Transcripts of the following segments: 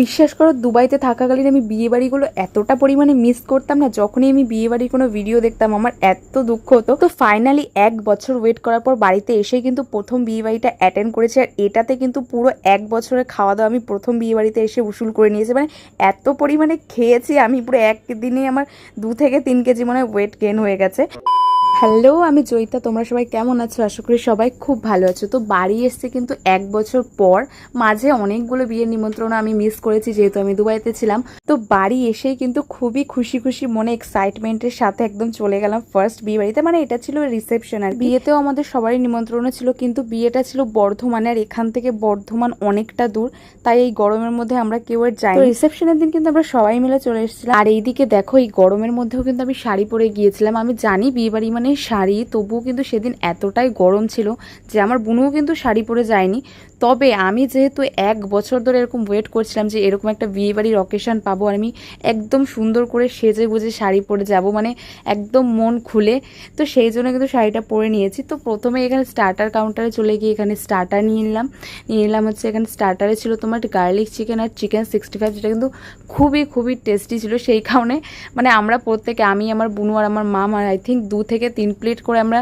বিশ্বাস করো দুবাইতে থাকাকালীন আমি বিয়েবাড়িগুলো এতটা পরিমাণে মিস করতাম না, যখনই আমি বিয়েবাড়ির কোনো ভিডিও দেখতাম আমার এত দুঃখ হতো। তো ফাইনালি 1 বছর ওয়েট করার পর বাড়িতে এসে কিন্তু প্রথম বিয়েবাড়িটা অ্যাটেন্ড করেছি, আর এটাতে কিন্তু পুরো 1 বছরের খাওয়া দাওয়া আমি প্রথম বিয়েবাড়িতে এসে উসুল করে নিয়েছি। মানে এত পরিমাণে খেয়েছি আমি, পুরো একদিনে আমার 2 থেকে 3 কেজি মনে হয় ওয়েট গেইন হয়ে গেছে। হ্যালো, আমি জয়িতা, তোমরা সবাই কেমন আছো? আশা করি সবাই খুব ভালো আছো। তো বাড়ি এসছে কিন্তু 1 বছর পর, মাঝে অনেকগুলো বিয়ের নিমন্ত্রণ আমি মিস করেছি যেহেতু আমি দুবাইতে ছিলাম। তো বাড়ি এসেই কিন্তু খুবই খুশি খুশি মনে এক্সাইটমেন্টের সাথে একদম চলে গেলাম ফার্স্ট বিয়ে বাড়িতে। মানে এটা ছিল রিসেপশন, আর বিয়েতেও আমাদের সবারই নিমন্ত্রণ ছিল, কিন্তু বিয়েটা ছিল বর্ধমানে, আর এখান থেকে বর্ধমান অনেকটা দূর, তাই এই গরমের মধ্যে আমরা কেউ আর যাই। রিসেপশনের দিন কিন্তু আমরা সবাই মিলে চলে এসেছিলাম। আর এইদিকে দেখো, এই গরমের মধ্যেও কিন্তু আমি শাড়ি পরে গিয়েছিলাম। আমি জানি বিয়ে বাড়ি মানে শাড়ি, তবুও কিন্তু সেদিন এতটাই গরম ছিল যে আমার বোনও কিন্তু শাড়ি পরে যায়নি। তবে আমি যেহেতু 1 বছর ধরে এরকম ওয়েট করছিলাম যে এরকম একটা বিয়ে বাড়ির অকেশন পাবো, আর আমি একদম সুন্দর করে সেজে গুজে শাড়ি পরে যাব, মানে একদম মন খুলে, তো সেই জন্য কিন্তু শাড়িটা পরে নিয়েছি। তো প্রথমে এখানে স্টার্টার কাউন্টারে চলে গিয়ে এখানে স্টার্টার নিয়ে নিলাম হচ্ছে এখানে স্টার্টারে ছিল তোমার গার্লিক চিকেন আর চিকেন 65, যেটা কিন্তু খুবই খুবই টেস্টি ছিল। সেই কারণে মানে আমরা প্রত্যেকে, আমি, আমার বুনু আর আমার মা, আই থিঙ্ক 2 থেকে 3 প্লেট করে আমরা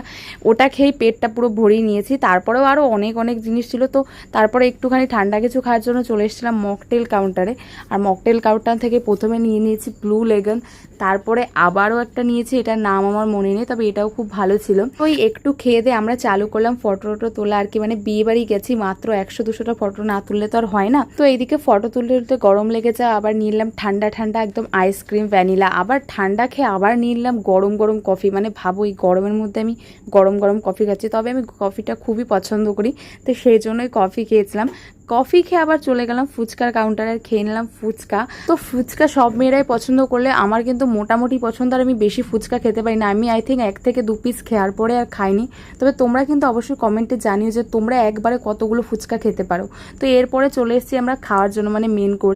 ওটা খেয়েই পেটটা পুরো ভরিয়ে নিয়েছি। তারপরেও আরও অনেক অনেক জিনিস ছিল। তো তারপরে একটুখানি ঠান্ডা কিছু খাওয়ার জন্য চলে এসেছিলাম মকটেল কাউন্টারে, আর মকটেল কাউন্টার থেকে প্রথমে নিয়ে নিয়েছি ব্লু লেগন, তারপরে আবারও একটা নিয়েছি, এটার নাম আমার মনে নেই, তবে এটাও খুব ভালো ছিল। ওই একটু খেয়ে দিয়ে আমরা চালু করলাম ফটো তোলা আর কি, মানে বিয়ে বাড়ি গেছি মাত্র 100-200টা ফটো না তুললে তো আর হয় না। তো এইদিকে ফটো তুলতে তুলতে গরম লেগেছে, আবার নিয়ে নিলাম ঠান্ডা ঠান্ডা একদম আইসক্রিম ভ্যানিলা, আবার ঠান্ডা খেয়ে আবার নিয়ে নিলাম গরম গরম কফি। মানে ভাবো এই গরমের মধ্যে আমি গরম গরম কফি খাচ্ছি, তবে আমি কফিটা খুবই পছন্দ করি, তো সেই জন্যই কফি খেয়েছিলাম। কফি খেয়ে আবার চলে গেলাম ফুচকার কাউন্টারে, খেয়ে নিলাম ফুচকা। তো ফুচকা সব মেয়েরাই পছন্দ করলে আমার কিন্তু মোটামুটি পছন্দ, আর আমি বেশি ফুচকা খেতে পারি না। আমি আই থিঙ্ক 1 থেকে 2 পিস খাওয়ার পরে আর খাইনি। তবে তোমরা কিন্তু অবশ্যই কমেন্টে জানিও যে তোমরা একবারে কতগুলো ফুচকা খেতে পারো। তো এরপরে চলে এসেছি আমরা খাওয়ার জন্য, মানে মেন কোর্স।